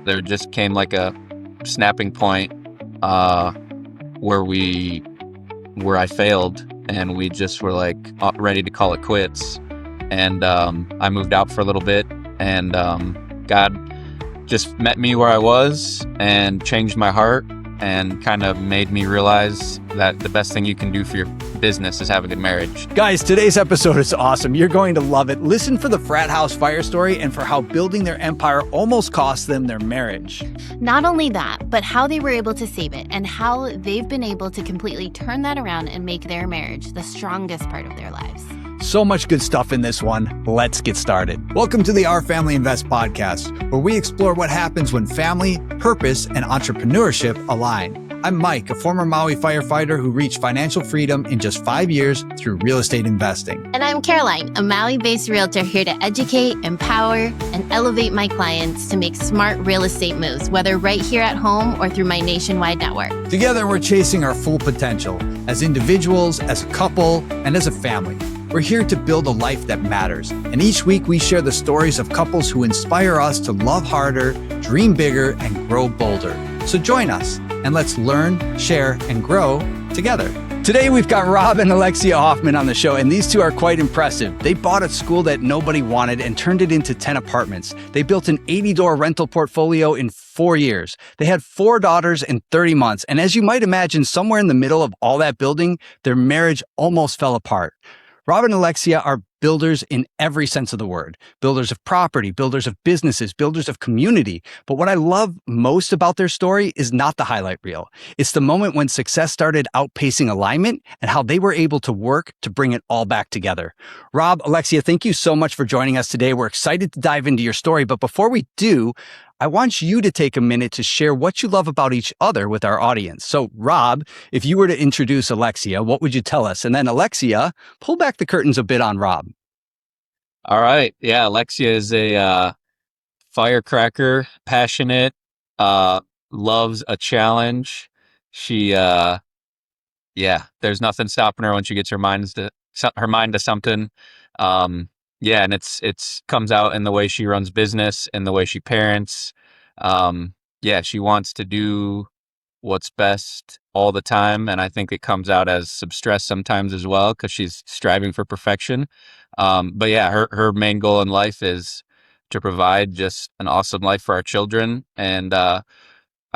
there just came like a snapping point where I failed, and we just were like ready to call it quits. And I moved out for a little bit, and God just met me where I was and changed my heart and kind of made me realize that the best thing you can do for your business is have a good marriage. Guys, today's episode is awesome. You're going to love it. Listen for the frat house fire story and for how building their empire almost cost them their marriage. Not only that, but how they were able to save it and how they've been able to completely turn that around and make their marriage the strongest part of their lives. So much good stuff in this one. Let's get started. Welcome to the Our Family Invest podcast, where we explore what happens when family, purpose, and entrepreneurship align. I'm Mike, a former Maui firefighter who reached financial freedom in just 5 years through real estate investing. And I'm Caroline, a Maui-based realtor here to educate, empower, and elevate my clients to make smart real estate moves, whether right here at home or through my nationwide network. Together, we're chasing our full potential as individuals, as a couple, and as a family. We're here to build a life that matters. And each week we share the stories of couples who inspire us to love harder, dream bigger, and grow bolder. So join us and let's learn, share, and grow together. Today we've got Rob and Alexia Hoffman on the show, and these two are quite impressive. They bought a school that nobody wanted and turned it into 10 apartments. They built an 80-door rental portfolio in 4 years. They had 4 daughters in 30 months. And as you might imagine, somewhere in the middle of all that building, their marriage almost fell apart. Rob and Alexia are builders in every sense of the word. Builders of property, builders of businesses, builders of community. But what I love most about their story is not the highlight reel. It's the moment when success started outpacing alignment and how they were able to work to bring it all back together. Rob, Alexia, thank you so much for joining us today. We're excited to dive into your story. But before we do, I want you to take a minute to share what you love about each other with our audience. So, Rob, if you were to introduce Alexia, what would you tell us? And then Alexia, pull back the curtains a bit on Rob. All right. Yeah, Alexia is a firecracker, passionate, loves a challenge. She, there's nothing stopping her when she gets her mind to something. And it's comes out in the way she runs business and the way she parents. She wants to do what's best all the time. And I think it comes out as some stress sometimes as well, because she's striving for perfection. Her main goal in life is to provide just an awesome life for our children. And I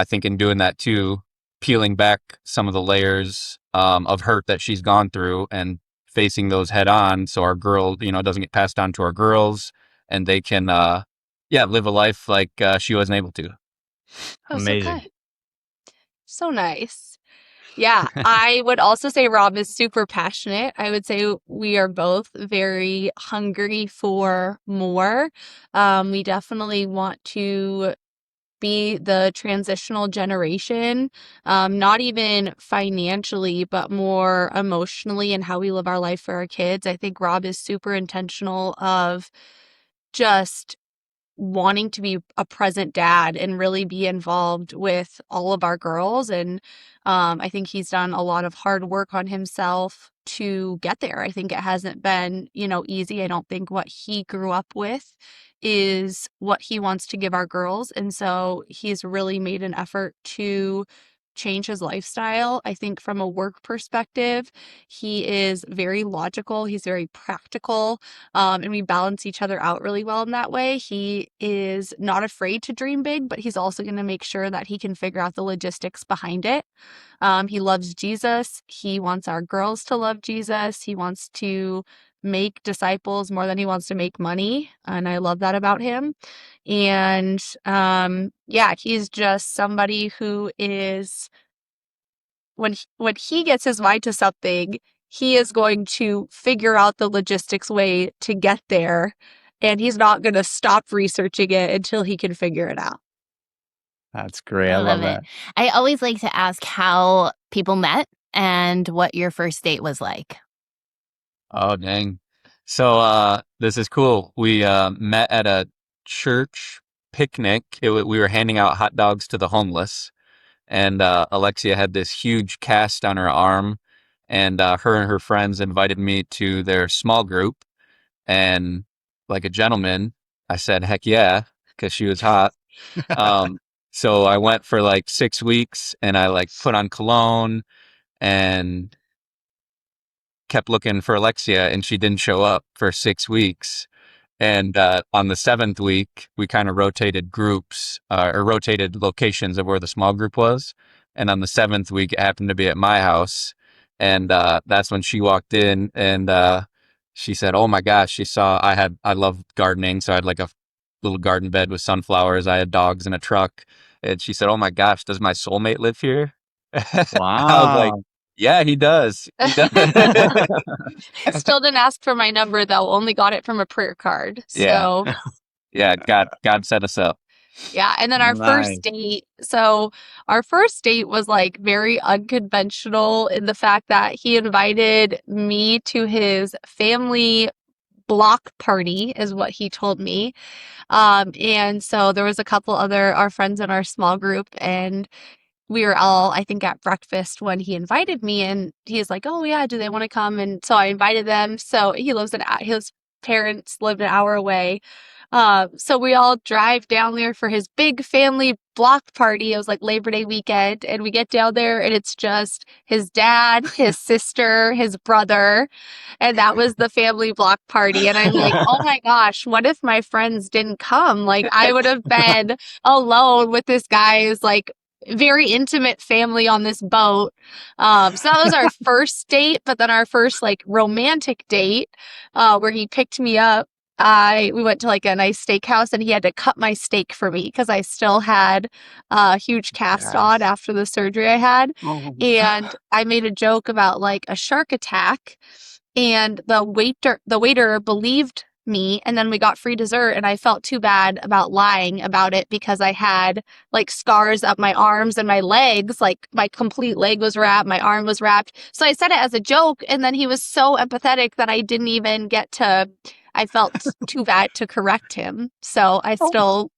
think in doing that too, peeling back some of the layers of hurt that she's gone through and facing those head on, so our girl, doesn't get passed on to our girls, and they can, live a life like she wasn't able to. Amazing. So nice. Yeah, I would also say Rob is super passionate. I would say we are both very hungry for more. We definitely want to be the transitional generation, not even financially, but more emotionally and how we live our life for our kids. I think Rob is super intentional of just wanting to be a present dad and really be involved with all of our girls. And I think he's done a lot of hard work on himself to get there. I think it hasn't been, easy. I don't think what he grew up with is what he wants to give our girls. And so he's really made an effort to change his lifestyle. I think from a work perspective, he is very logical. He's very practical. And we balance each other out really well in that way. He is not afraid to dream big, but he's also going to make sure that he can figure out the logistics behind it. He loves Jesus. He wants our girls to love Jesus. He wants to make disciples more than he wants to make money. And I love that about him. And he's just somebody who is, when he gets his mind to something, he is going to figure out the logistics way to get there. And he's not going to stop researching it until he can figure it out. That's great. I love that. I always like to ask how people met and what your first date was like. Oh, dang. So this is cool. We met at a church picnic. We were handing out hot dogs to the homeless. And Alexia had this huge cast on her arm. And her and her friends invited me to their small group. And like a gentleman, I said, heck yeah, because she was hot. Um, so I went for like 6 weeks and I like put on cologne and kept looking for Alexia and she didn't show up for 6 weeks. And on the seventh week, we kind of rotated groups or rotated locations of where the small group was. And on the seventh week, it happened to be at my house. And that's when she walked in and she said, "Oh my gosh," she saw I love gardening. So I had like a little garden bed with sunflowers. I had dogs in a truck. And she said, "Oh my gosh, does my soulmate live here?" I was like, Wow. "Yeah, he does. He does." Still didn't ask for my number though. Only got it from a prayer card. Yeah. So Yeah. God set us up. yeah. And then our Nice. first date. So our first date was like very unconventional in the fact that he invited me to his family block party, is what he told me. And so there was a couple other our friends in our small group, and we were all, I think, at breakfast when he invited me, and he's like, "Oh yeah, do they want to come?" And so I invited them. So his parents lived an hour away. So we all drive down there for his big family block party. It was like Labor Day weekend, and we get down there, and it's just his dad, his sister, his brother, and that was the family block party. And I'm like, oh my gosh, what if my friends didn't come? Like, I would have been alone with this guy's like very intimate family on this boat. So that was our first date, but then our first like romantic date, where he picked me up. We went to like a nice steakhouse and he had to cut my steak for me because I still had a huge cast on Yes. after the surgery I had. Oh. And I made a joke about like a shark attack, and the waiter believed me, and then we got free dessert, and I felt too bad about lying about it because I had like scars up my arms and my legs, like my complete leg was wrapped, my arm was wrapped. So I said it as a joke, and then he was so empathetic that I didn't even get to I felt too bad to correct him. So I Oh. still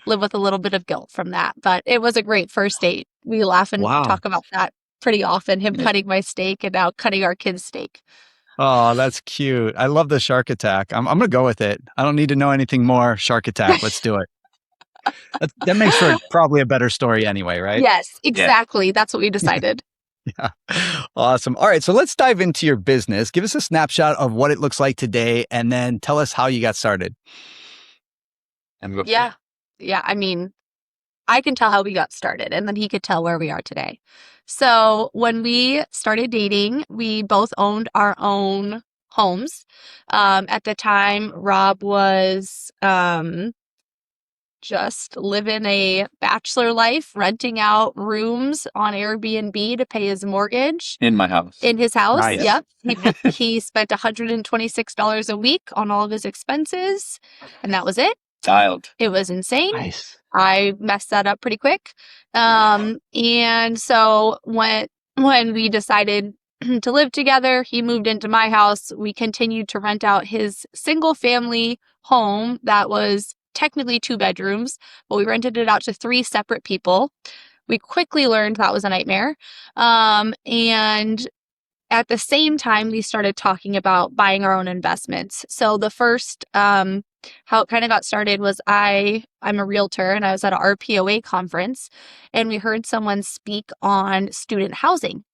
live with a little bit of guilt from that, but it was a great first date. We laugh and Wow. talk about that pretty often, him cutting my steak and now cutting our kids' steak. Oh, that's cute. I love the shark attack. I'm gonna go with it. I don't need to know anything more. Shark attack. Let's do it. That makes for probably a better story anyway, right? Yes, Yeah. exactly. That's what we decided. Yeah. Awesome. All right. So let's dive into your business. Give us a snapshot of what it looks like today and then tell us how you got started. And Yeah. Yeah. I mean, I can tell how we got started, and then he could tell where we are today. So when we started dating, we both owned our own homes. At the time, Rob was just living a bachelor life, renting out rooms on Airbnb to pay his mortgage in my house. in his house. Nice. Yep. He spent $126 a week on all of his expenses, and that was it. Dialed. It was insane. Nice. I messed that up pretty quick. And so when we decided to live together, he moved into my house. We continued to rent out his single family home that was technically 2 bedrooms, but we rented it out to 3 separate people. We quickly learned that was a nightmare. And at the same time, we started talking about buying our own investments. So the first, how it kind of got started was I'm a realtor, and I was at an RPOA conference, and we heard someone speak on student housing.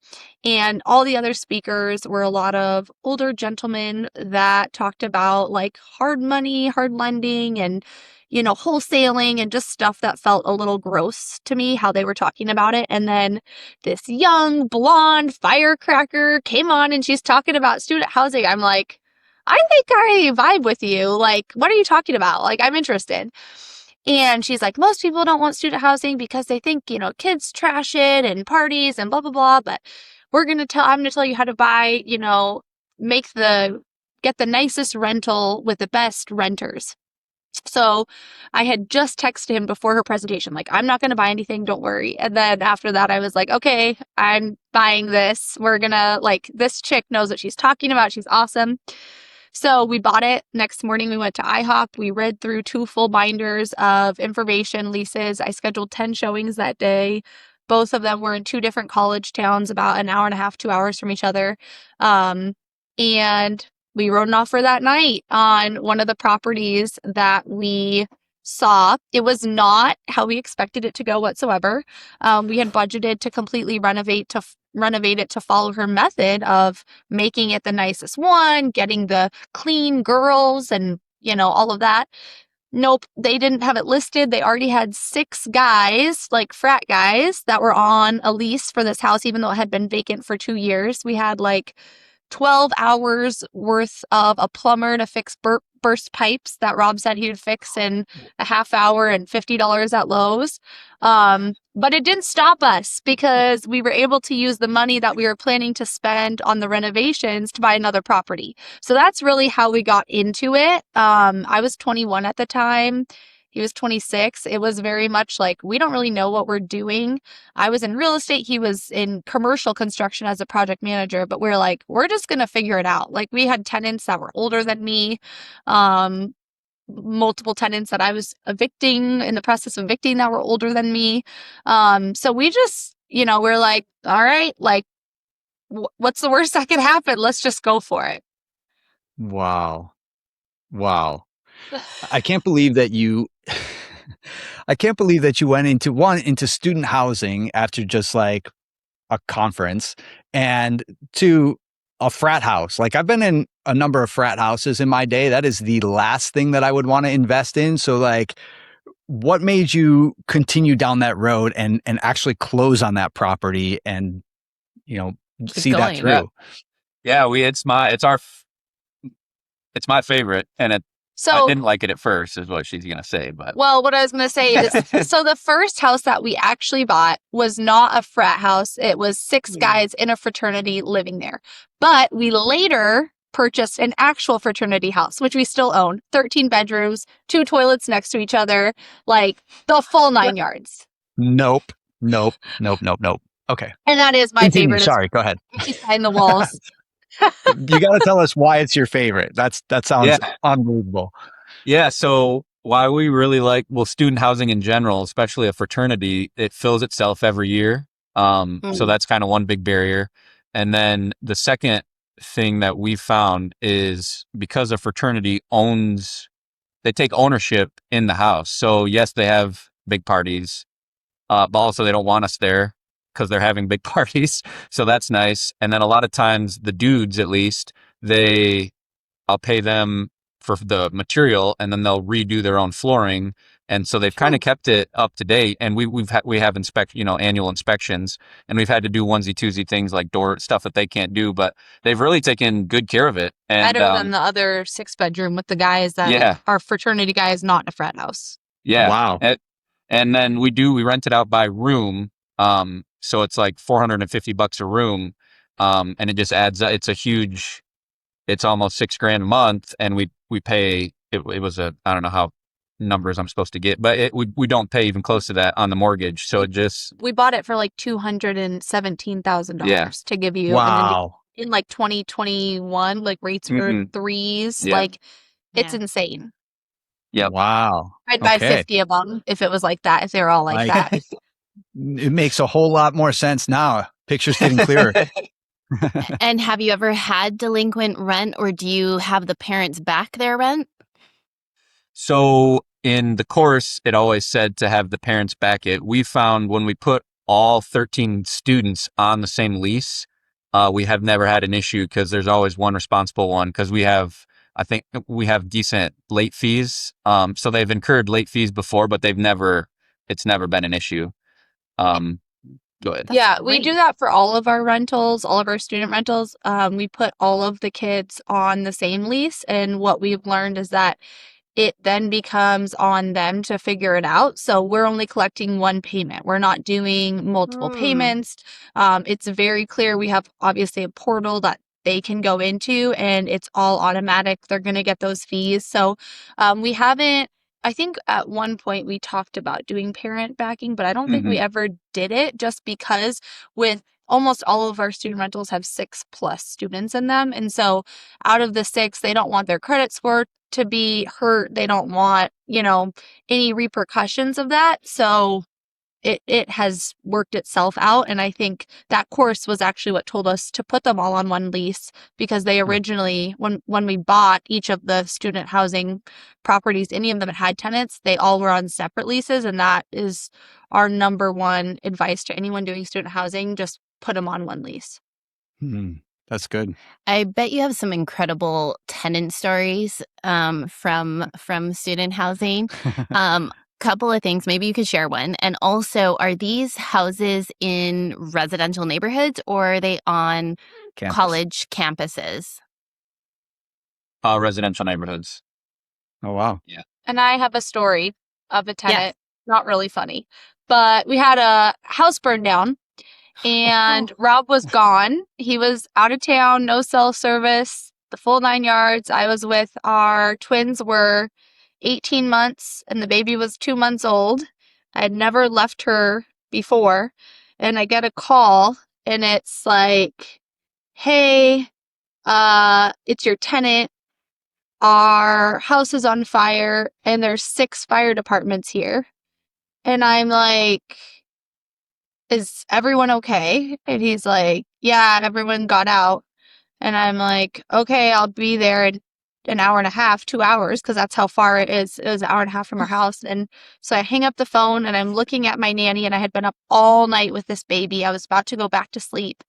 And all the other speakers were a lot of older gentlemen that talked about like hard money, hard lending, and, wholesaling, and just stuff that felt a little gross to me, how they were talking about it. And then this young blonde firecracker came on and she's talking about student housing. I'm like, I think I vibe with you. Like, what are you talking about? Like, I'm interested. And she's like, most people don't want student housing because they think, kids trash it and parties and blah, blah, blah. But I'm going to tell you how to buy, get the nicest rental with the best renters. So I had just texted him before her presentation, like, I'm not going to buy anything, don't worry. And then after that, I was like, okay, I'm buying this. We're going to, like, this chick knows what she's talking about. She's awesome. So we bought it. Next morning, we went to IHOP. We read through 2 full binders of information, leases. I scheduled 10 showings that day. Both of them were in 2 different college towns, about an hour and a half, 2 hours from each other. And we wrote an offer that night on one of the properties that we saw, it was not how we expected it to go whatsoever. We had budgeted to completely renovate it to follow her method of making it the nicest one, getting the clean girls and, all of that. Nope, they didn't have it listed. They already had 6 guys, like frat guys, that were on a lease for this house, even though it had been vacant for 2 years. We had like 12 hours worth of a plumber to fix burst pipes that Rob said he would fix in a half hour and $50 at Lowe's. But it didn't stop us because we were able to use the money that we were planning to spend on the renovations to buy another property. So that's really how we got into it. I was 21 at the time. He was 26. It was very much like, we don't really know what we're doing. I was in real estate. He was in commercial construction as a project manager, but we're like, we're just going to figure it out. Like, we had tenants that were older than me, multiple tenants that I was in the process of evicting that were older than me. So we just, we're like, all right, like, what's the worst that could happen? Let's just go for it. Wow. Wow. I can't believe that you went into student housing after just like a conference, and to a frat house. Like, I've been in a number of frat houses in my day. That is the last thing that I would want to invest in. So like, what made you continue down that road and actually close on that property and, see that going. through? Yeah, it's my favorite, and I So, didn't like it at first, is what she's gonna say, but well, what I was going to say is, so the first house that we actually bought was not a frat house. It was 6 guys in a fraternity living there. But we later purchased an actual fraternity house, which we still own. 13 bedrooms, 2 toilets next to each other, like the full 9 yards. Nope. Okay. And that is my Continue. favorite. Sorry, go ahead. Behind the walls. You got to tell us why it's your favorite. That sounds Yeah. unbelievable. Yeah, so why we really like, well, student housing in general, especially a fraternity, it fills itself every year. So that's kind of one big barrier. And then the second thing that we found is, because a fraternity they take ownership in the house. So yes, they have big parties, but also they don't want us there because they're having big parties. So that's nice. And then a lot of times the dudes, at least, I'll pay them for the material, and then they'll redo their own flooring. And so they've kind of kept it up to date. And we have annual inspections, and we've had to do onesie twosie things like door stuff that they can't do, but they've really taken good care of it. And Better than the other 6-bedroom with the guys that are fraternity guys, not in a frat house. Yeah. Wow. And then we rent it out by room. So it's like $450 a room. And it just adds up. It's almost $6,000 a month, and we pay. It was I don't know how numbers I'm supposed to get, but we don't pay even close to that on the mortgage. So we bought it for like $217,000 to give you. Wow. And then in like 2021, like rates were 3s. Yeah. Like, it's insane. Yeah. Wow. I'd buy 50 of them if it was like that. If they were all like that. It makes a whole lot more sense now. Picture's getting clearer. And have you ever had delinquent rent, or do you have the parents back their rent? So in the course, it always said to have the parents back it. We found when we put all 13 students on the same lease, we have never had an issue, because there's always one responsible one, because I think we have decent late fees. So they've incurred late fees before, but it's never been an issue. Go ahead. Yeah, we do that for all of our rentals, all of our student rentals. We put all of the kids on the same lease. And what we've learned is that it then becomes on them to figure it out. So we're only collecting one payment. We're not doing multiple payments. It's very clear. We have obviously a portal that they can go into, and it's all automatic. They're going to get those fees. So we haven't. I think at one point we talked about doing parent backing, but I don't think we ever did it, just because with almost all of our student rentals have 6+ students in them. And so out of the 6, they don't want their credit score to be hurt. They don't want, any repercussions of that. So it has worked itself out. And I think that course was actually what told us to put them all on one lease, because they originally, when we bought each of the student housing properties, any of them that had tenants, they all were on separate leases. And that is our number one advice to anyone doing student housing: just put them on one lease. That's good. I bet you have some incredible tenant stories from student housing. Couple of things, maybe you could share one. And also, are these houses in residential neighborhoods, or are they on Campus. college campuses? Residential neighborhoods. Oh, wow. And I have a story of a Yeah. tenant, not really funny, but we had a house burned down and Rob was gone. He was out of town, no cell service, the full 9 yards. I was with our twins, were 18 months and the baby was 2 months old. I had never left her before. And I get a call and it's like, hey, it's your tenant. Our house is on fire and there's 6 fire departments here. And I'm like, is everyone okay? And he's like, yeah, everyone got out. And I'm like, okay, I'll be there in an hour and a half, 2 hours, because that's how far it is. It was an hour and a half from our house. And so I hang up the phone and I'm looking at my nanny, and I had been up all night with this baby. I was about to go back to sleep.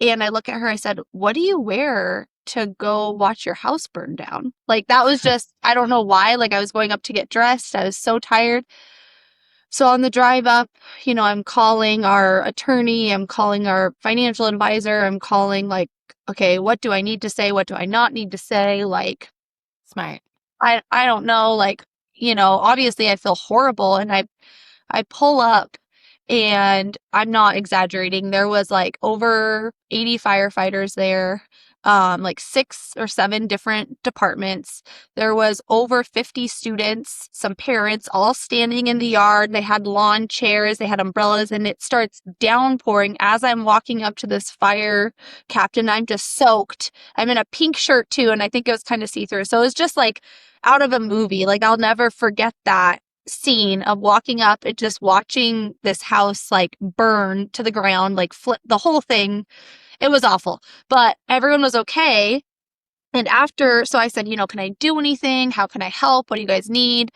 And I look at her, I said, what do you wear to go watch your house burn down? Like, that was just, I don't know why. Like, I was going up to get dressed. I was so tired. So on the drive up, I'm calling our attorney, I'm calling our financial advisor, I'm calling, like, okay, what do I need to say? What do I not need to say? Like, Smart. I don't know. Like, obviously I feel horrible, and I pull up, and I'm not exaggerating. There was like over 80 firefighters there, like 6 or 7 different departments. There was over 50 students, some parents, all standing in the yard. They had lawn chairs, they had umbrellas, and it starts downpouring as I'm walking up to this fire captain. I'm just soaked. I'm in a pink shirt too, and I think it was kind of see-through. So it was just like out of a movie. Like, I'll never forget that scene of walking up and just watching this house like burn to the ground, like flip the whole thing. It was awful, but everyone was okay. And after, so I said, can I do anything? How can I help? What do you guys need?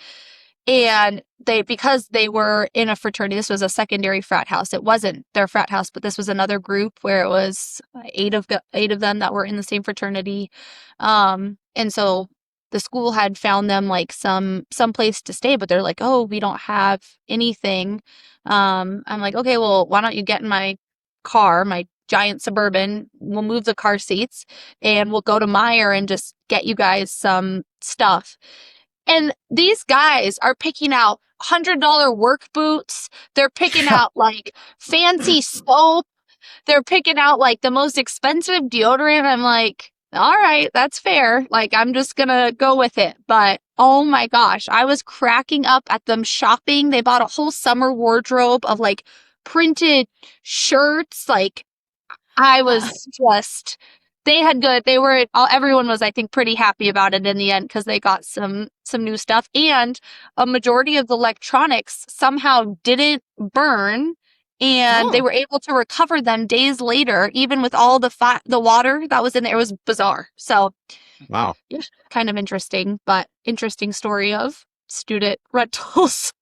And because they were in a fraternity, this was a secondary frat house. It wasn't their frat house, but this was another group where it was 8 of them that were in the same fraternity. And so the school had found them like some place to stay, but they're like, oh, we don't have anything. I'm like, okay, well, why don't you get in my car, my giant Suburban? We'll move the car seats and we'll go to Meijer and just get you guys some stuff. And these guys are picking out $100 work boots. They're picking out like fancy soap. They're picking out like the most expensive deodorant. I'm like, all right, that's fair. Like, I'm just gonna go with it. But oh my gosh, I was cracking up at them shopping. They bought a whole summer wardrobe of like printed shirts. Like, I was just, everyone was, I think, pretty happy about it in the end, because they got some new stuff, and a majority of the electronics somehow didn't burn, and they were able to recover them days later, even with all the water that was in there. It was bizarre. So, Wow. yeah, kind of interesting, but interesting story of student rentals.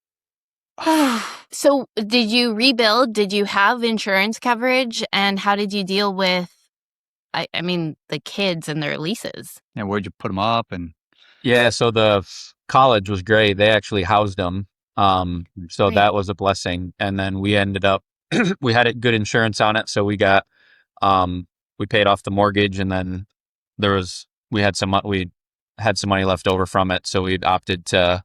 So did you rebuild? Did you have insurance coverage? And how did you deal with, I mean, the kids and their leases? And where'd you put them up? And Yeah, so the college was great. They actually housed them. So Great. that was a blessing. And then we ended up, we had good insurance on it. So we got, we paid off the mortgage, and then we had some money left over from it. So we opted to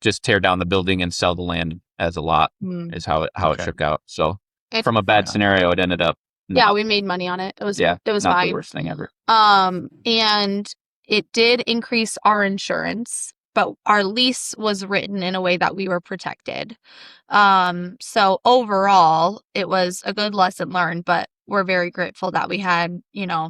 just tear down the building and sell the land as a lot, is how it Okay. shook out. So from a bad scenario, it ended up, Yeah, we made money on it. It was not fine. the worst thing ever. And it did increase our insurance, but our lease was written in a way that we were protected. So overall, it was a good lesson learned, but we're very grateful that we had,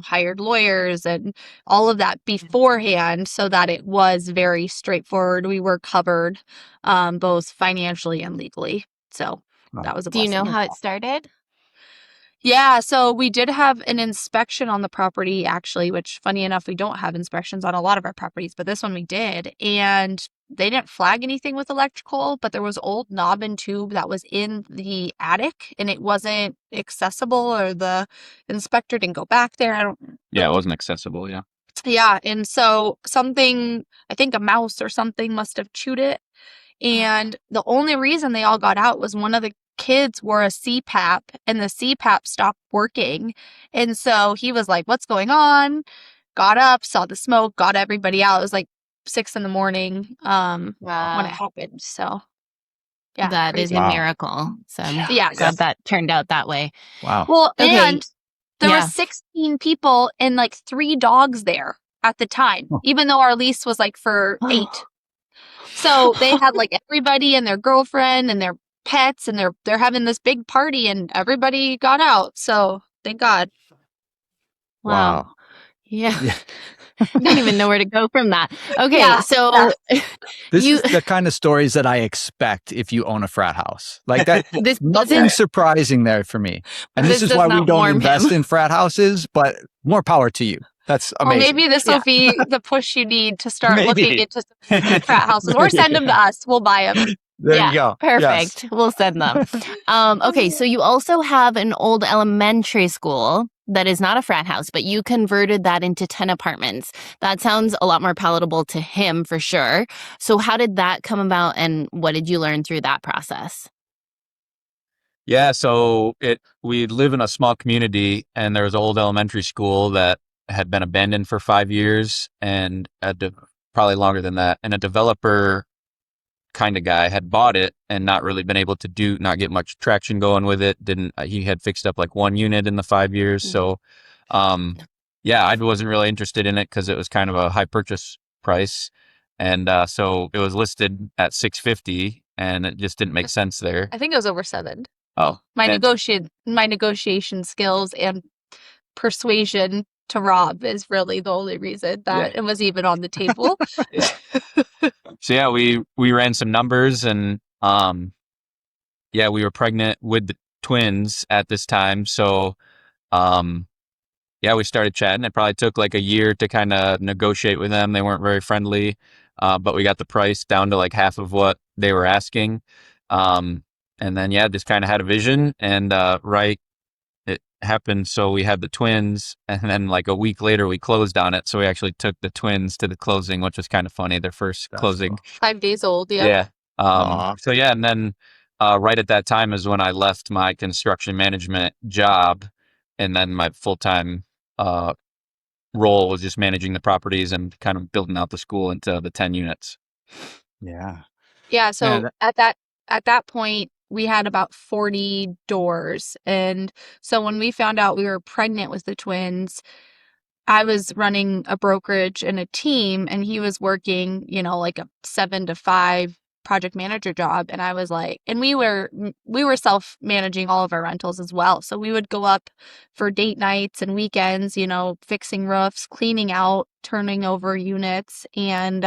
hired lawyers and all of that beforehand, so that it was very straightforward. We were covered, both financially and legally. So that was a Do you know blessing as how it well. started? Yeah, so we did have an inspection on the property actually, which funny enough, we don't have inspections on a lot of our properties, but this one we did. And they didn't flag anything with electrical, but there was old knob and tube that was in the attic and it wasn't accessible, or the inspector didn't go back there. I don't Yeah, it wasn't accessible. Yeah. Yeah, and so something, I think a mouse or something must have chewed it. And the only reason they all got out was one of the kids wore a CPAP and the CPAP stopped working. And so he was like, "What's going on?" Got up, saw the smoke, got everybody out. It was like 6 in the morning when it Wow. happened. So yeah, That is crazy. a Wow. miracle. So I'm Yes. glad that turned out that way. Wow. Well, Okay. and there were Yeah. 16 people and like 3 dogs there at the time, Oh. even though our lease was like for 8. So they had like everybody and their girlfriend and their pets, and they're having this big party and everybody got out. So thank God. Wow. Yeah. Yeah. I don't even know where to go from that. Okay, Yeah. so This you is the kind of stories that I expect if you own a frat house. Like that, this nothing doesn't surprising there for me. And this this is does why we not don't warm invest him. in frat houses, but more power to you. That's Well, amazing. maybe this Yeah. will be the push you need to start looking Maybe. into some frat houses, or send them to us. We'll buy them. There Yeah, you go. Yes. perfect. We'll send them. Okay, so you also have an old elementary school that is not a frat house, but you converted that into 10 apartments. That sounds a lot more palatable to him for sure. So how did that come about and what did you learn through that process? Yeah, so we live in a small community, and there was an old elementary school that had been abandoned for 5 years, and probably longer than that. And a developer kind of guy had bought it and not really been able to not get much traction going with it. Didn't He had fixed up like one unit in the 5 years. So, yeah, I wasn't really interested in it because it was kind of a high purchase price, and so it was listed at 650, and it just didn't make sense there. I think it was over 7. Oh, My and negotiation skills and persuasion to Rob is really the only reason that Yeah. it was even on the table. So yeah, we ran some numbers, and yeah, we were pregnant with the twins at this time. So um yeah, we started chatting. It probably took like a year to kind of negotiate with them. They weren't very friendly, but we got the price down to like half of what they were asking. Um and then yeah, just kind of had a vision, and right, it happened. So we had the twins, and then like a week later we closed on it. So we actually took the twins to the closing, which was kind of funny. Their first That's closing. cool. 5 days old, yeah. Yeah. Aw. So yeah, and then right at that time is when I left my construction management job, and then my full-time uh, role was just managing the properties and kind of building out the school into the 10 units. Yeah. Yeah, Man, so at that point we had about 40 doors. And so when we found out we were pregnant with the twins, I was running a brokerage and a team, and he was working, like a 7 to 5 project manager job. And I was like, and we were self-managing all of our rentals as well. So we would go up for date nights and weekends, fixing roofs, cleaning out, turning over units. And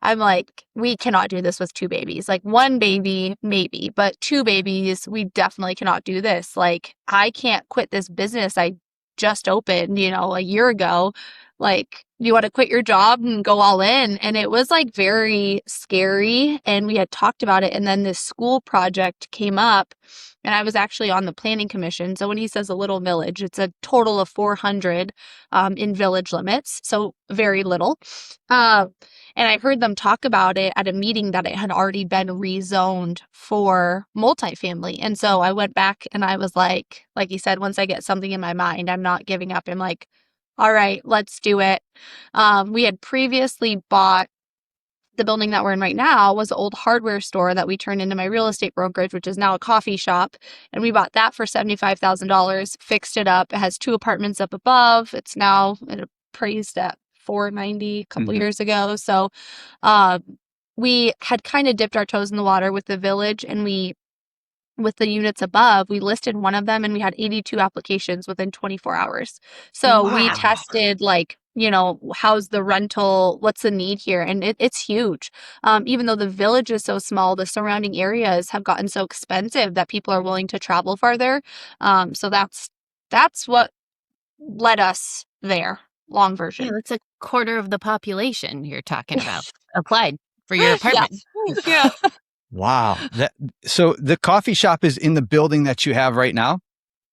I'm like, we cannot do this with 2 babies. Like 1 baby, maybe, but 2 babies, we definitely cannot do this. Like, I can't quit this business I just opened, a year ago. Like, you want to quit your job and go all in? And it was like very scary. And we had talked about it. And then this school project came up, and I was actually on the planning commission. So when he says a little village, it's a total of 400 in village limits. So very little. And I heard them talk about it at a meeting that it had already been rezoned for multifamily. And so I went back and I was like you said, once I get something in my mind, I'm not giving up. I'm like, all right, let's do it. We had previously bought the building that we're in right now was an old hardware store that we turned into my real estate brokerage, which is now a coffee shop. And we bought that for $75,000, fixed it up. It has 2 apartments up above. It's now appraised at 490 a couple Mhm. years ago. So um, we had kind of dipped our toes in the water with the village, and with the units above, we listed one of them and we had 82 applications within 24 hours. So we Wow. tested like how's the rental? What's the need here? And it's huge. Even though the village is so small, the surrounding areas have gotten so expensive that people are willing to travel farther. So that's what led us there. Long Yeah, version. that's a quarter of the population you're talking about applied for your Yeah. apartment. Yeah. Wow. So the coffee shop is in the building that you have right now?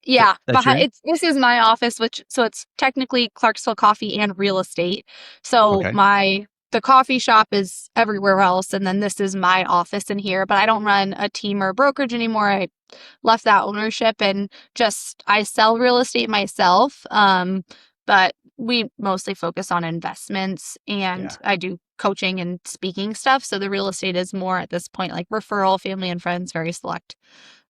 Yeah, That you're in? this is my office, so it's technically Clarksville Coffee and real estate. So Okay. the coffee shop is everywhere else, and then this is my office in here. But I don't run a team or a brokerage anymore. I left that ownership and I sell real estate myself. But we mostly focus on investments, and Yeah. I do coaching and speaking stuff. So the real estate is more at this point like referral, family and friends, very select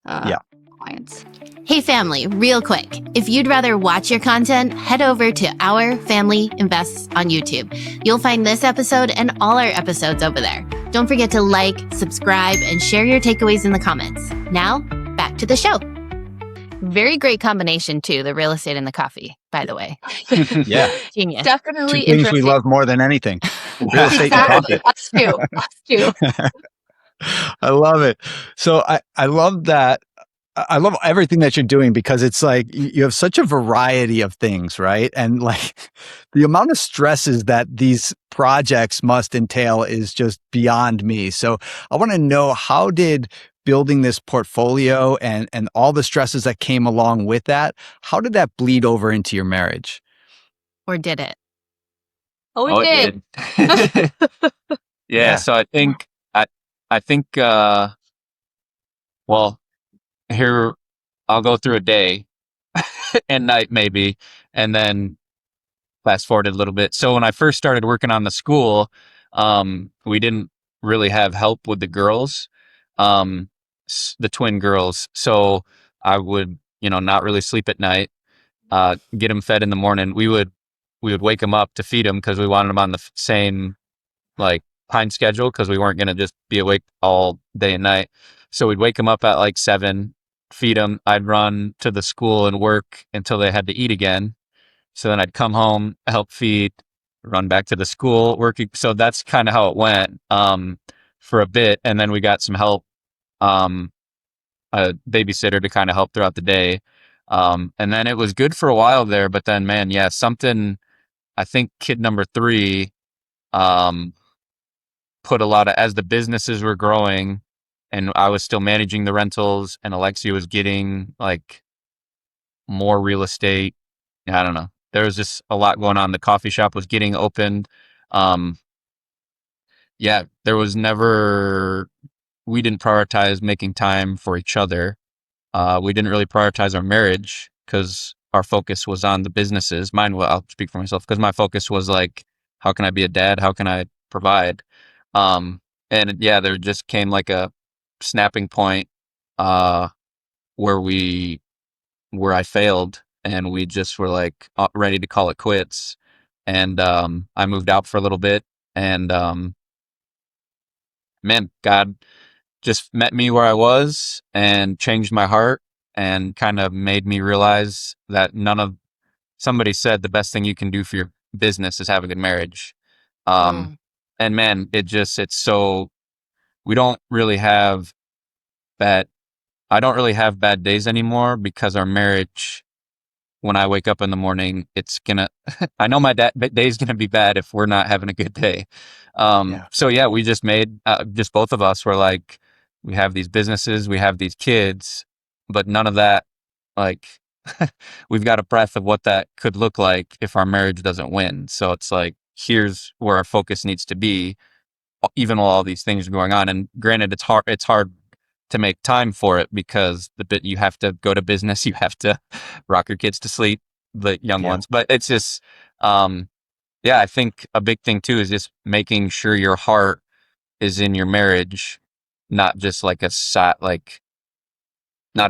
uh, Yeah. clients. Hey family, real quick. If you'd rather watch your content, head over to Our Family Invests on YouTube. You'll find this episode and all our episodes over there. Don't forget to like, subscribe, and share your takeaways in the comments. Now, back to the show. Very great combination too, the real estate and the coffee, by the way. Yeah. Genius. Definitely Two things we interesting. love more than anything. Real estate and Exactly. profit. Us too. Us too. I love it. So I love that. I love everything that you're doing because it's like you have such a variety of things, right? And like the amount of stresses that these projects must entail is just beyond me. So I want to know, how did building this portfolio and all the stresses that came along with that, how did that bleed over into your marriage? Or did it? Oh, Oh, it did. it did. Yeah. So I think well, here I'll go through a day and night maybe, and then fast forward a little bit. So when I first started working on the school, we didn't really have help with the girls, the twin girls. So I would, not really sleep at night, get them fed in the morning. We would wake them up to feed them because we wanted them on the same like time schedule because we weren't going to just be awake all day and night. So we'd wake them up at like 7, feed them. I'd run to the school and work until they had to eat again. So then I'd come home, help feed, run back to the school, working. So that's kind of how it went for a bit. And then we got some help, um, a babysitter to kind of help throughout the day. And then it was good for a while there. But then, man, yeah, something, I think kid number 3 um, put a lot of, as the businesses were growing and I was still managing the rentals and Alexia was getting like more real estate. I don't know. There was just a lot going on. The coffee shop was getting opened. Um, yeah, there was never, we didn't prioritize making time for each other. We didn't really prioritize our marriage because our focus was on the businesses. Mine, well, I'll speak for myself because my focus was like, how can I be a dad? How can I provide? And yeah, there just came like a snapping point, uh, where where I failed and we just were like ready to call it quits. And I moved out for a little bit and man, God just met me where I was and changed my heart and kind of made me realize that somebody said the best thing you can do for your business is have a good marriage. Mm. And man, it's so, we don't really have bad, I don't really have bad days anymore because our marriage, when I wake up in the morning, I know my day's gonna be bad if we're not having a good day. Yeah. So yeah, we just made, just both of us were like, we have these businesses, we have these kids, but none of that, like, we've got a breath of what that could look like if our marriage doesn't win. So it's like, here's where our focus needs to be, even while all these things are going on. And granted, it's hard to make time for it because you have to go to business, you have to rock your kids to sleep, the young Yeah. ones. But it's just, yeah, I think a big thing too is just making sure your heart is in your marriage, not just like not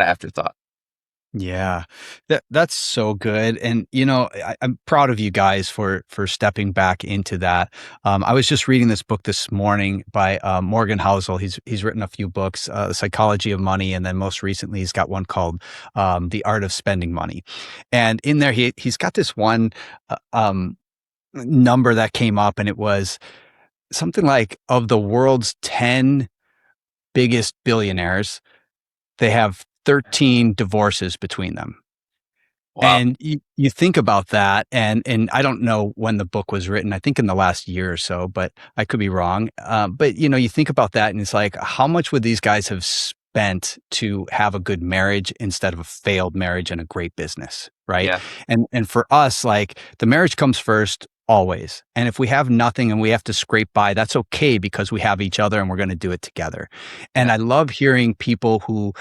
an afterthought. Yeah, that's so good. And I'm proud of you guys for stepping back into that. I was just reading this book this morning by Morgan Housel. He's written a few books, The Psychology of Money, and then most recently he's got one called The Art of Spending Money. And in there he's got this one number that came up, and it was something like of the world's 10 biggest billionaires, they have 13 divorces between them. Wow. And you think about that, and I don't know when the book was written. I think in the last year or so, but I could be wrong. But you think about that, and it's like, how much would these guys have spent to have a good marriage instead of a failed marriage and a great business, right? Yeah. And for us, like the marriage comes first always. And if we have nothing and we have to scrape by, that's okay because we have each other and we're going to do it together. And Yeah. I love hearing people who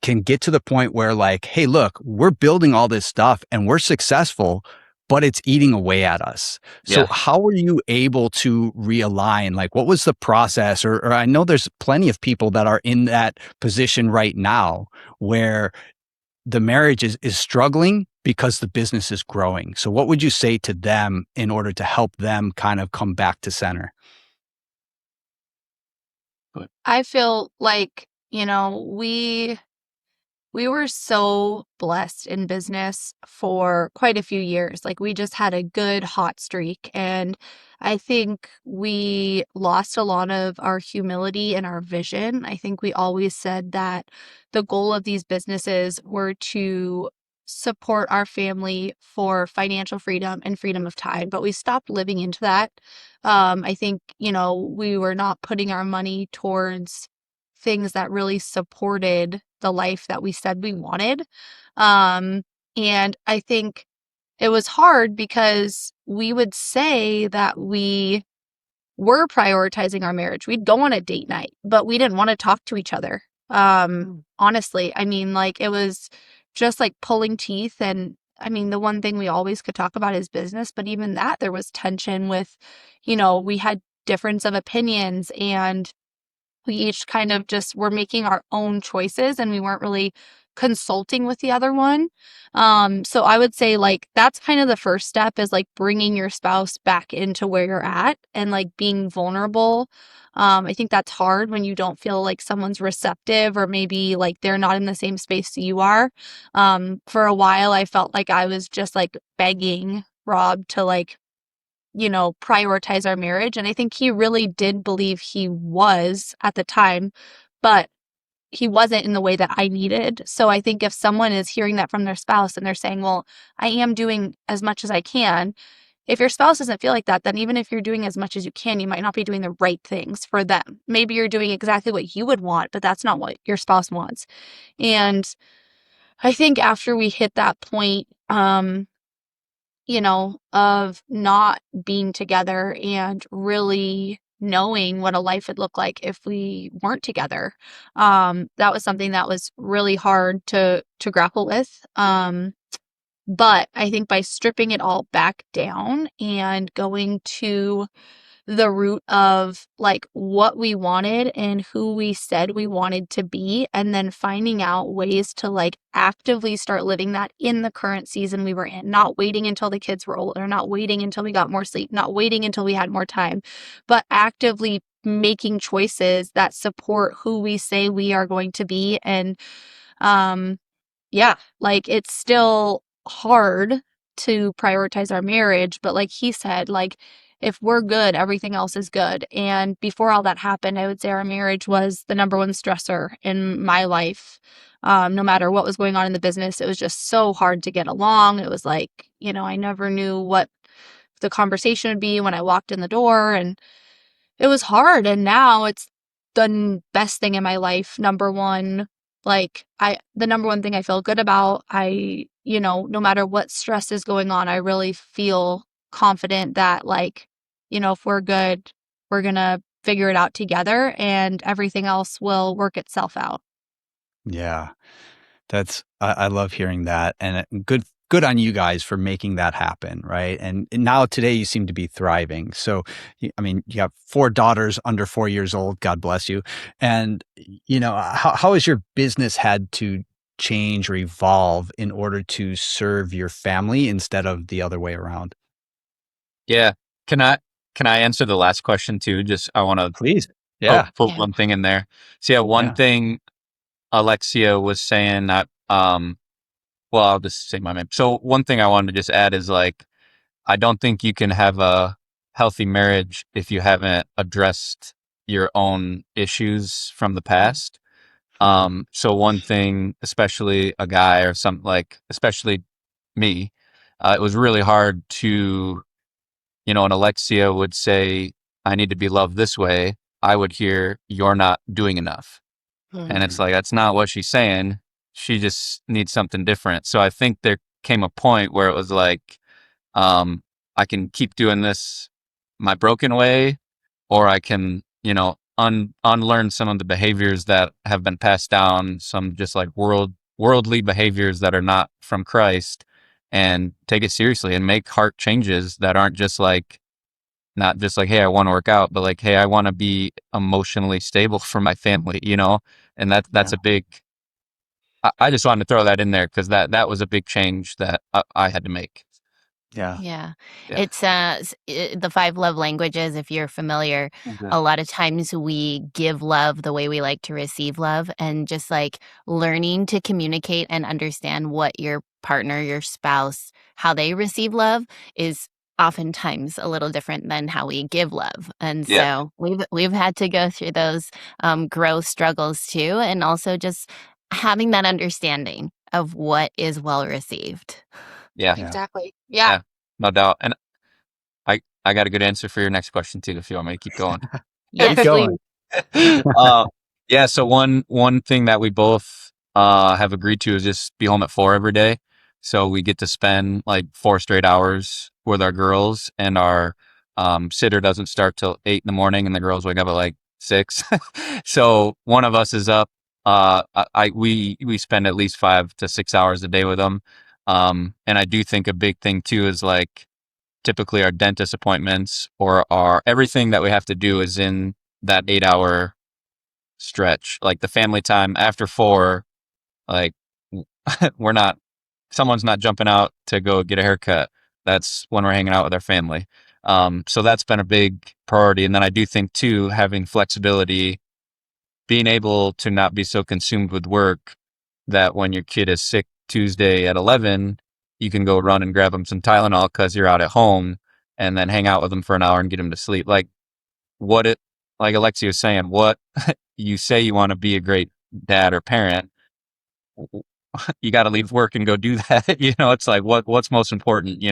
can get to the point where like, hey, look, we're building all this stuff and we're successful, but it's eating away at us. So Yeah. how were you able to realign? Like, what was the process? Or I know there's plenty of people that are in that position right now where the marriage is struggling because the business is growing. So what would you say to them in order to help them kind of come back to center? I feel like, we were so blessed in business for quite a few years. Like we just had a good hot streak. And I think we lost a lot of our humility and our vision. I think we always said that the goal of these businesses were to support our family for financial freedom and freedom of time, but we stopped living into that. I think, we were not putting our money towards things that really supported the life that we said we wanted. Um, and I think it was hard because we would say that we were prioritizing our marriage. We'd go on a date night, but we didn't want to talk to each other. Honestly, I mean, like it was just like pulling teeth. And I mean, the one thing we always could talk about is business, but even that there was tension with, we had difference of opinions and we each kind of just were making our own choices and we weren't really consulting with the other one. So I would say like that's kind of the first step is like bringing your spouse back into where you're at and like being vulnerable. I think that's hard when you don't feel like someone's receptive or maybe like they're not in the same space you are. For a while, I felt like I was just like begging Rob to like prioritize our marriage. And I think he really did believe he was at the time, but he wasn't in the way that I needed. So I think if someone is hearing that from their spouse and they're saying, well, I am doing as much as I can. If your spouse doesn't feel like that, then even if you're doing as much as you can, you might not be doing the right things for them. Maybe you're doing exactly what you would want, but that's not what your spouse wants. And I think after we hit that point, of not being together and really knowing what a life would look like if we weren't together. That was something that was really hard to grapple with. But I think by stripping it all back down and going to the root of like what we wanted and who we said we wanted to be, and then finding out ways to like actively start living that in the current season we were in, not waiting until the kids were older, not waiting until we got more sleep, not waiting until we had more time, but actively making choices that support who we say we are going to be. And um yeah, like it's still hard to prioritize our marriage, but like he said, like if we're good, everything else is good. And before all that happened, I would say our marriage was the number one stressor in my life. No matter what was going on in the business, it was just so hard to get along. It was like, I never knew what the conversation would be when I walked in the door. And it was hard, and now it's the best thing in my life. Number one, like the number one thing I feel good about. No matter what stress is going on, I really feel confident that like, if we're good, we're gonna figure it out together and everything else will work itself out. Yeah. I love hearing that, and good on you guys for making that happen, right? And now today you seem to be thriving. So, I mean, you have 4 daughters under 4 years old. God bless you. And how has your business had to change or evolve in order to serve your family instead of the other way around? Yeah. Can I can I answer the last question too? Just I want to Please. put Yeah. put Yeah. one thing in there. So yeah, one Yeah. thing Alexia was saying that well, I'll just say my name. So one thing I wanted to just add is like I don't think you can have a healthy marriage if you haven't addressed your own issues from the past. So one thing, especially a guy or something like, especially me, it was really hard to, and Alexia would say, I need to be loved this way. I would hear, you're not doing enough. And it's Mm. like, that's not what she's saying. She just needs something different. So I think there came a point where it was like, um, I can keep doing this my broken way, or I can, unlearn some of the behaviors that have been passed down, some just like worldly behaviors that are not from Christ, and take it seriously and make heart changes that aren't just like, not just like, hey, I want to work out, but like, hey, I want to be emotionally stable for my family, and that's Yeah. a big. I just wanted to throw that in there because that was a big change that I had to make. Yeah. Yeah. Yeah. It's the five love languages, if you're familiar. Okay. A lot of times we give love the way we like to receive love, and just like learning to communicate and understand what your partner, your spouse, how they receive love is oftentimes a little different than how we give love. And Yeah. so we've had to go through those growth struggles too, and also just having that understanding of what is well received. Yeah. Yeah. Exactly. Yeah. Yeah. No doubt. And I got a good answer for your next question too, if you want me to keep going. Keep Yes. Please. going. uh, yeah. So one thing that we both have agreed to is just be home at 4 every day. So we get to spend like 4 straight hours with our girls, and our sitter doesn't start till 8 in the morning, and the girls wake up at like 6. So one of us is up. We spend at least 5 to 6 hours a day with them. And I do think a big thing too is like typically our dentist appointments or our everything that we have to do is in that 8 hour stretch. Like the family time after 4, like we're not, someone's not jumping out to go get a haircut. That's when we're hanging out with our family. So that's been a big priority. And then I do think too, having flexibility, being able to not be so consumed with work that when your kid is sick Tuesday at 11, you can go run and grab them some Tylenol because you're out at home, and then hang out with them for an hour and get them to sleep. Like what it, like Alexia was saying, what you say you want to be a great dad or parent, you got to leave work and go do that. It's like what's most important.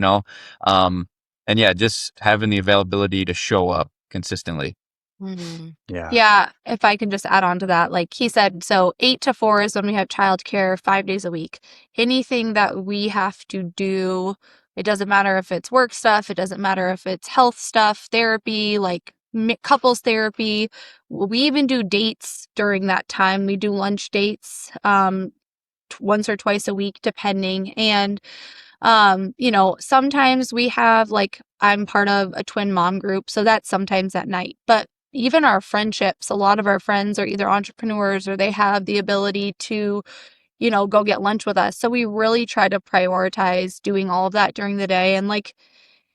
Um, and yeah, just having the availability to show up consistently. Mhm. Yeah. Yeah, if I can just add on to that, like he said, so 8 to 4 is when we have childcare 5 days a week. Anything that we have to do, it doesn't matter if it's work stuff, it doesn't matter if it's health stuff, therapy, like couples therapy. We even do dates during that time. We do lunch dates once or twice a week, depending. And sometimes we have like I'm part of a twin mom group, so that's sometimes at night. But even our friendships, a lot of our friends are either entrepreneurs or they have the ability to, go get lunch with us. So we really try to prioritize doing all of that during the day. And like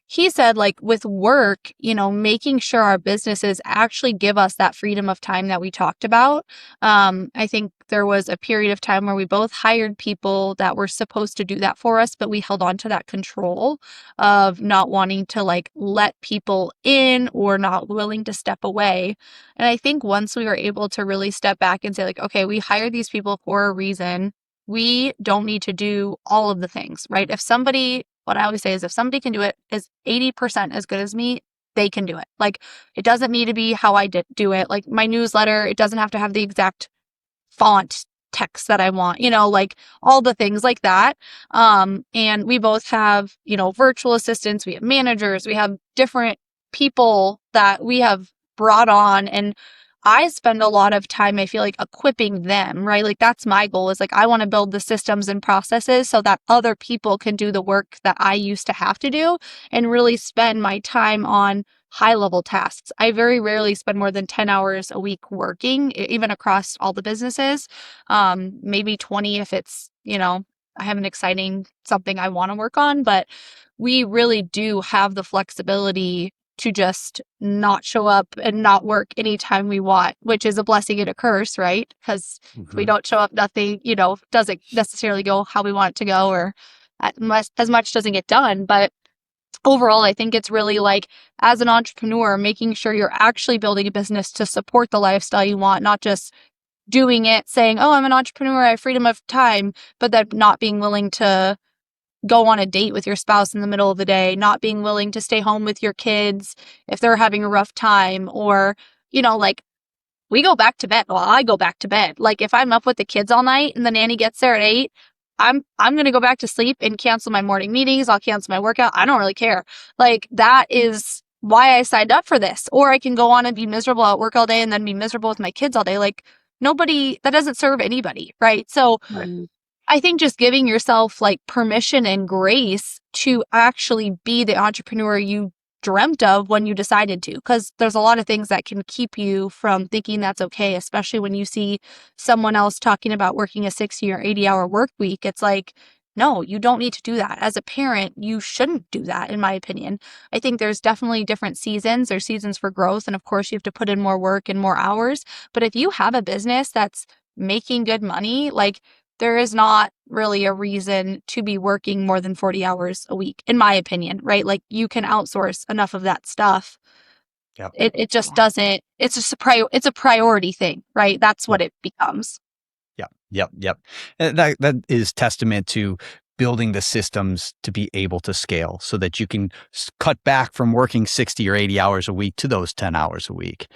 he said, like with work, making sure our businesses actually give us that freedom of time that we talked about. I think there was a period of time where we both hired people that were supposed to do that for us, but we held on to that control of not wanting to like let people in or not willing to step away. And I think once we were able to really step back and say, like, okay, we hired these people for a reason. We don't need to do all of the things, right? What I always say is if somebody can do it is 80% as good as me, they can do it. Like it doesn't need to be how I do it. Like my newsletter, it doesn't have to have the exact font text that I want, like all the things like that. And we both have, virtual assistants, we have managers, we have different people that we have brought on. And I spend a lot of time, I feel like, equipping them, right? Like that's my goal is like, I want to build the systems and processes so that other people can do the work that I used to have to do and really spend my time on high level tasks. I very rarely spend more than 10 hours a week working, even across all the businesses. Maybe 20 if it's, I have an exciting something I want to work on, but we really do have the flexibility to just not show up and not work anytime we want, which is a blessing and a curse, right? Because if we don't show up, nothing, doesn't necessarily go how we want it to go, or as much doesn't get done. But overall, I think it's really like, as an entrepreneur, making sure you're actually building a business to support the lifestyle you want, not just doing it saying, oh, I'm an entrepreneur, I have freedom of time, but then not being willing to go on a date with your spouse in the middle of the day, not being willing to stay home with your kids if they're having a rough time, or, like, we go back to bed. Well, I go back to bed. Like, if I'm up with the kids all night and the nanny gets there at 8, I'm going to go back to sleep and cancel my morning meetings. I'll cancel my workout. I don't really care. Like, that is why I signed up for this. Or I can go on and be miserable at work all day and then be miserable with my kids all day. Like, that doesn't serve anybody, right? So I think just giving yourself like permission and grace to actually be the entrepreneur you dreamt of when you decided to, because there's a lot of things that can keep you from thinking that's okay, especially when you see someone else talking about working a 60 or 80-hour work week. It's like, no, you don't need to do that. As a parent, you shouldn't do that, in my opinion. I think there's definitely different seasons. There's seasons for growth, and of course you have to put in more work and more hours. But if you have a business that's making good money, like, there is not really a reason to be working more than 40 hours a week, in my opinion, right? Like, you can outsource enough of that stuff. Yep. It just doesn't, it's just it's a priority thing, right? That's what it becomes. Yep. And that is testament to building the systems to be able to scale so that you can cut back from working 60 or 80 hours a week to those 10 hours a week.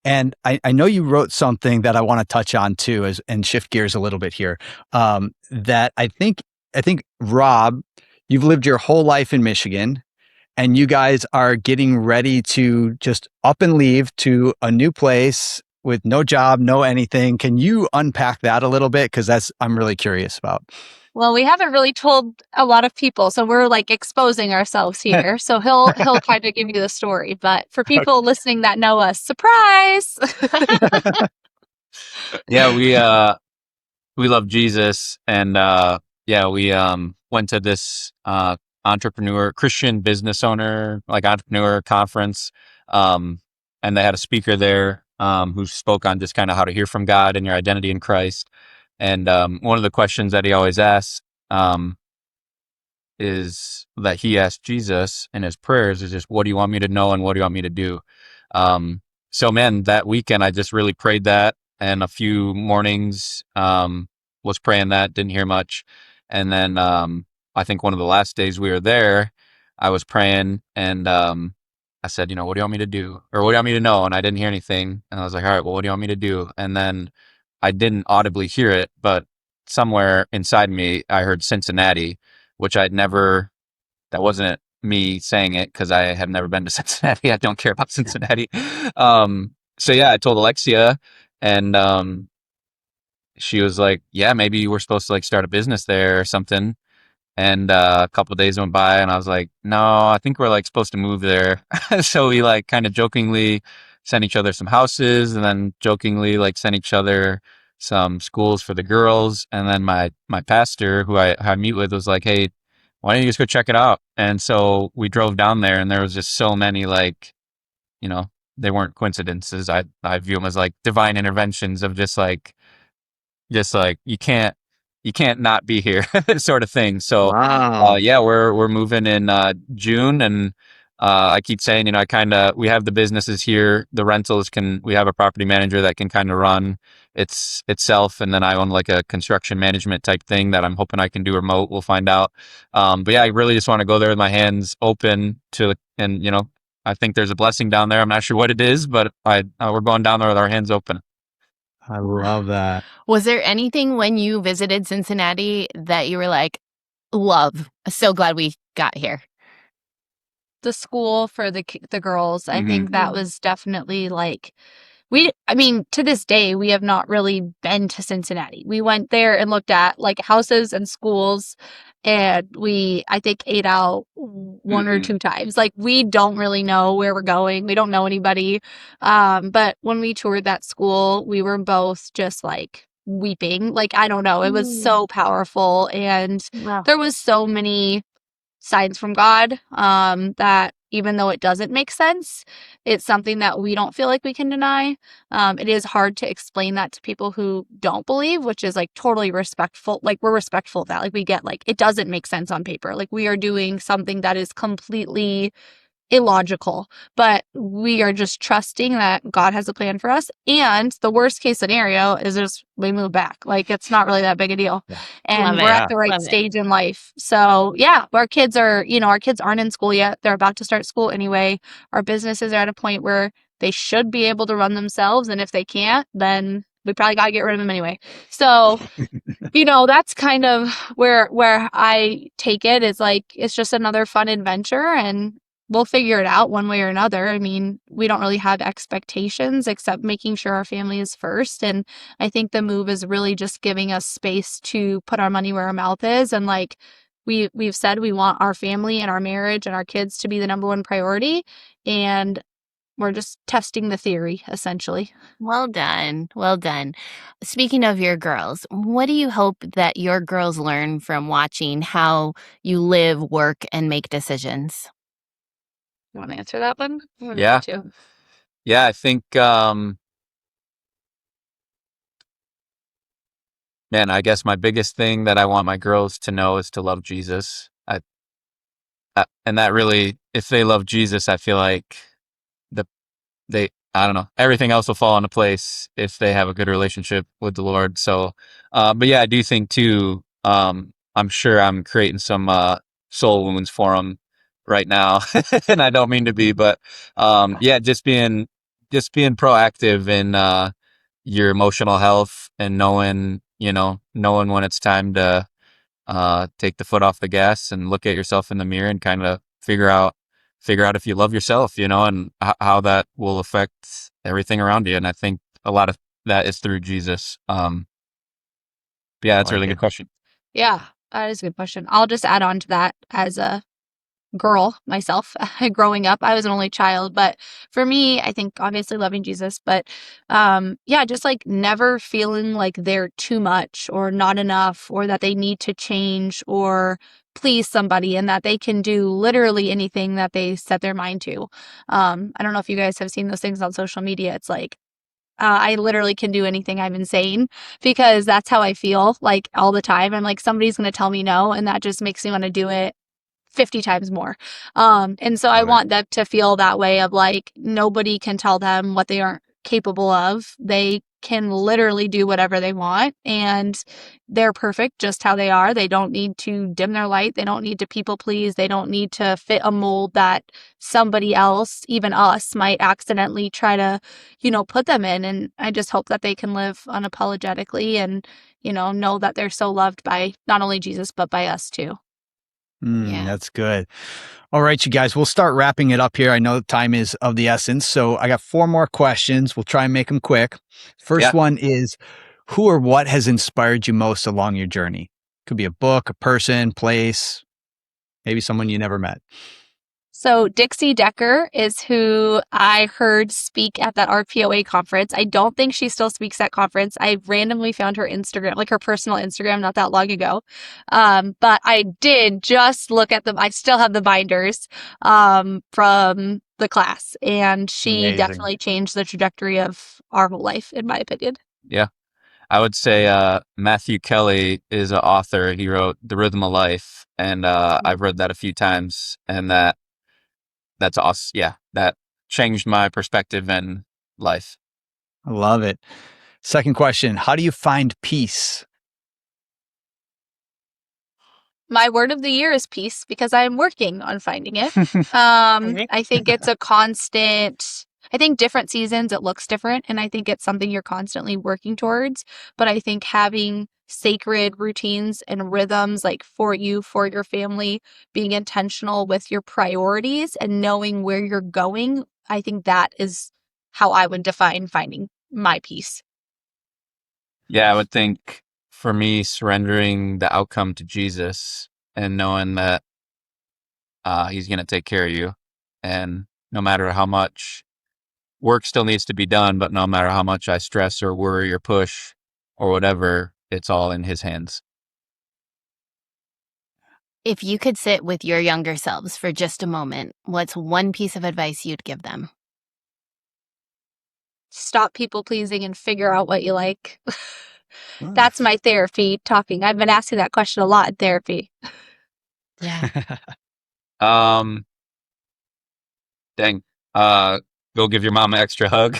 And I know you wrote something that I want to touch on too, and shift gears a little bit here. That I think Rob, you've lived your whole life in Michigan, and you guys are getting ready to just up and leave to a new place with no job, no anything. Can you unpack that a little bit? Because I'm really curious about. Well, we haven't really told a lot of people, so we're like exposing ourselves here. So he'll kind of give you the story, but for people listening that know us, surprise. Yeah, we love Jesus, and we went to this Christian business owner, like entrepreneur conference, and they had a speaker there who spoke on just kind of how to hear from God and your identity in Christ. And one of the questions that he always asks is that he asked Jesus in his prayers is just, what do you want me to know and what do you want me to do? So man, that weekend I just really prayed that, and a few mornings was praying that, didn't hear much. And then I think one of the last days we were there, I was praying, and I said, what do you want me to do? Or what do you want me to know? And I didn't hear anything. And I was like, all right, well, what do you want me to do? And then I didn't audibly hear it, but somewhere inside me, I heard Cincinnati, which that wasn't me saying it because I have never been to Cincinnati. I don't care about Cincinnati. So yeah, I told Alexia, and she was like, yeah, maybe we're supposed to like start a business there or something. And a couple of days went by, and I was like, no, I think we're like supposed to move there. So we like kind of jokingly sent each other some houses, and then jokingly like sent each other some schools for the girls. And then my pastor, who I meet with, was like, hey, why don't you just go check it out? And so we drove down there, and there was just so many like, they weren't coincidences. I view them as like divine interventions of just like you can't not be here sort of thing. So Wow. yeah, we're moving in June, and I keep saying, we have the businesses here, the rentals we have a property manager that can kind of run itself, and then I own like a construction management type thing that I'm hoping I can do remote. We'll find out. But yeah, I really just want to go there with my hands open and I think there's a blessing down there. I'm not sure what it is, but we're going down there with our hands open. I love that. Was there anything when you visited Cincinnati that you were like, love, so glad we got here? The school for the girls, I think that was definitely like, to this day, we have not really been to Cincinnati. We went there and looked at like houses and schools, and I think, ate out one or two times. Like, we don't really know where we're going. We don't know anybody. But when we toured that school, we were both just like weeping. Like, I don't know. It was so powerful. And Wow. there was so many signs from God that even though it doesn't make sense. It's something that we don't feel like we can deny. It is hard to explain that to people who don't believe, which is like totally respectful. Like we're respectful of that. Like we get like, it doesn't make sense on paper. Like we are doing something that is completely illogical, but we are just trusting that God has a plan for us. And the worst case scenario is just we move back. Like it's not really that big a deal. Yeah. And Love we're it. at the right Love it. stage in life. So yeah, our kids are, our kids aren't in school yet. They're about to start school anyway. Our businesses are at a point where they should be able to run themselves. And if they can't, then we probably got to get rid of them anyway. So that's kind of where I take it, is like it's just another fun adventure, and we'll figure it out one way or another. I mean, we don't really have expectations except making sure our family is first, and I think the move is really just giving us space to put our money where our mouth is, and like we've said, we want our family and our marriage and our kids to be the number one priority, and we're just testing the theory essentially. Well done. Well done. Speaking of your girls, what do you hope that your girls learn from watching how you live, work, and make decisions? You want to answer that one? I would Yeah. love to. Yeah, I think, man, I guess my biggest thing that I want my girls to know is to love Jesus. And that really, if they love Jesus, I feel like the I don't know, everything else will fall into place if they have a good relationship with the Lord. So, but yeah, I do think too, I'm sure I'm creating some, soul wounds for them right now. And I don't mean to be, but, yeah, just being proactive in, your emotional health, and knowing when it's time to, take the foot off the gas and look at yourself in the mirror and kind of figure out if you love yourself, and how that will affect everything around you. And I think a lot of that is through Jesus. But yeah, I that's a like really it. good question. Yeah, that is a good question. I'll just add on to that. As a girl myself, growing up, I was an only child, but for me, I think obviously loving Jesus, but yeah, just like never feeling like they're too much or not enough, or that they need to change or please somebody, and that they can do literally anything that they set their mind to. I don't know if you guys have seen those things on social media. It's like I literally can do anything. I'm insane, because that's how I feel like all the time. I'm like, somebody's going to tell me no, and that just makes me want to do it 50 times more. And so I Love it. want them to feel that way of like, nobody can tell them what they aren't capable of. They can literally do whatever they want, and they're perfect just how they are. They don't need to dim their light. They don't need to people please. They don't need to fit a mold that somebody else, even us, might accidentally try to, put them in. And I just hope that they can live unapologetically and, know that they're so loved by not only Jesus, but by us too. Yeah. That's good. All right, you guys, we'll start wrapping it up here. I know time is of the essence. So I got 4 more questions. We'll try and make them quick. First Yeah. one is, who or what has inspired you most along your journey? Could be a book, a person, place, maybe someone you never met. So Dixie Decker is who I heard speak at that RPOA conference. I don't think she still speaks at conference. I randomly found her Instagram, like her personal Instagram, not that long ago. But I did just look at them. I still have the binders from the class, and she Amazing. definitely changed the trajectory of our whole life, in my opinion. Yeah. I would say, Matthew Kelly is an author. He wrote The Rhythm of Life, and, I've read that a few times, and that's awesome. Yeah. That changed my perspective in life. I love it. Second question, how do you find peace? My word of the year is peace, because I'm working on finding it. I think it's a constant. I think different seasons it looks different, and I think it's something you're constantly working towards. But I think having sacred routines and rhythms, like for you, for your family, being intentional with your priorities and knowing where you're going, I think that is how I would define finding my peace. Yeah, I would think for me, surrendering the outcome to Jesus and knowing that, he's going to take care of you. And no matter how much work still needs to be done, but no matter how much I stress or worry or push or whatever, it's all in his hands. If you could sit with your younger selves for just a moment, what's one piece of advice you'd give them? Stop people pleasing and figure out what you like. That's my therapy talking. I've been asking that question a lot in therapy. Yeah. Um, dang. Go give your mom an extra hug.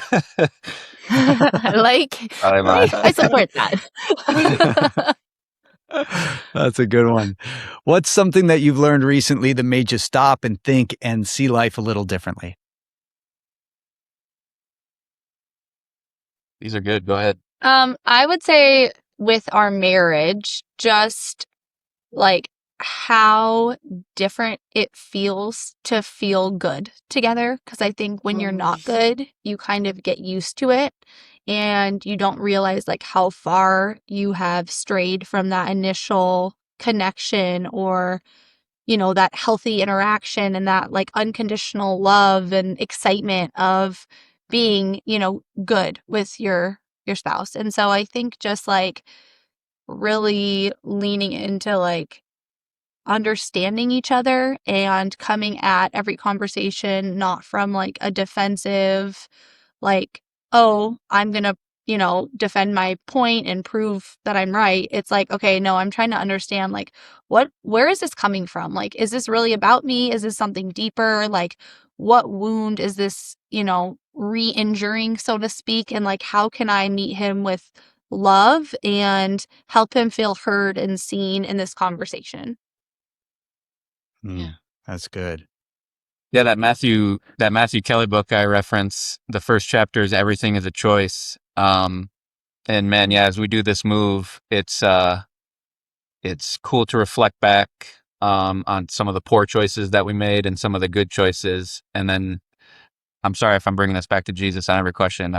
Probably mine. I support that. That's a good one. What's something that you've learned recently that made you stop and think and see life a little differently? These are good. Go ahead. I would say with our marriage, just like how different it feels to feel good together. Because I think when you're not good, you kind of get used to it and you don't realize like how far you have strayed from that initial connection or, that healthy interaction and that like unconditional love and excitement of being, good with your spouse. And so I think just like really leaning into like understanding each other and coming at every conversation not from like a defensive like, oh, I'm going to, defend my point and prove that I'm right. It's like, okay, no, I'm trying to understand like where is this coming from? Like, is this really about me? Is this something deeper? Like, what wound is this, re-injuring, so to speak? And like, how can I meet him with love and help him feel heard and seen in this conversation? That's good. Yeah, that Matthew Kelly book I reference, the first chapter is Everything is a Choice. And man, yeah, as we do this move, it's cool to reflect back on some of the poor choices that we made and some of the good choices. And then I'm sorry if I'm bringing this back to Jesus on every question.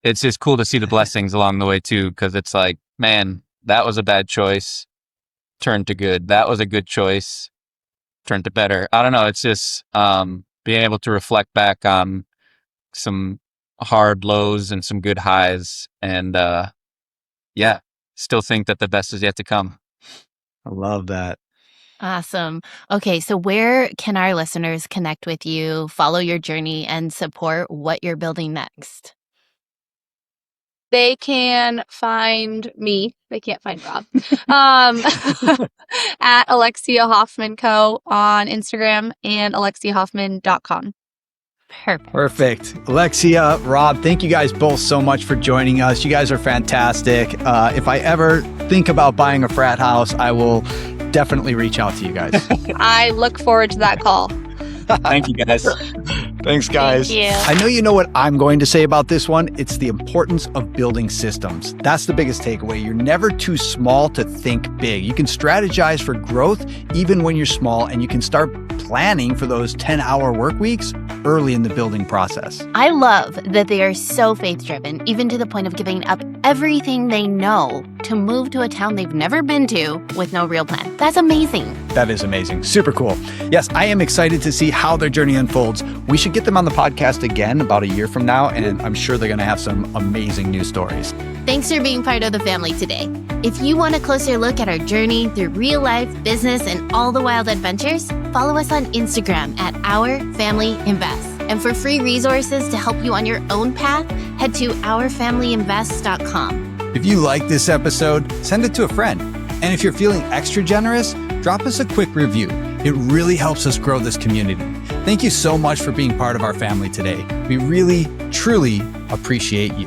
It's just cool to see the blessings along the way too, because it's like, man, that was a bad choice, turned to good. That was a good choice, turned to better. I don't know. It's just being able to reflect back on some hard lows and some good highs, and yeah, still think that the best is yet to come. I love that. Awesome. Okay, so where can our listeners connect with you, follow your journey, and support what you're building next? They can find me. They can't find Rob. At Alexia Hoffman Co. on Instagram and alexiahoffman.com. Perfect. Alexia, Rob, thank you guys both so much for joining us. You guys are fantastic. If I ever think about buying a frat house, I will definitely reach out to you guys. I look forward to that call. Thank you, guys. Thanks, guys. Thank you. I know you know what I'm going to say about this one. It's the importance of building systems. That's the biggest takeaway. You're never too small to think big. You can strategize for growth even when you're small, and you can start planning for those 10-hour work weeks early in the building process. I love that they are so faith-driven, even to the point of giving up everything they know to move to a town they've never been to with no real plan. That's amazing. That is amazing. Super cool. Yes, I am excited to see how their journey unfolds. We should get them on the podcast again about a year from now, and I'm sure they're going to have some amazing news stories. Thanks for being part of the family today. If you want a closer look at our journey through real life, business, and all the wild adventures, follow us on Instagram at Our Family Invest. And for free resources to help you on your own path, head to ourfamilyinvest.com. If you like this episode, send it to a friend. And if you're feeling extra generous, drop us a quick review. It really helps us grow this community. Thank you so much for being part of our family today. We really, truly appreciate you.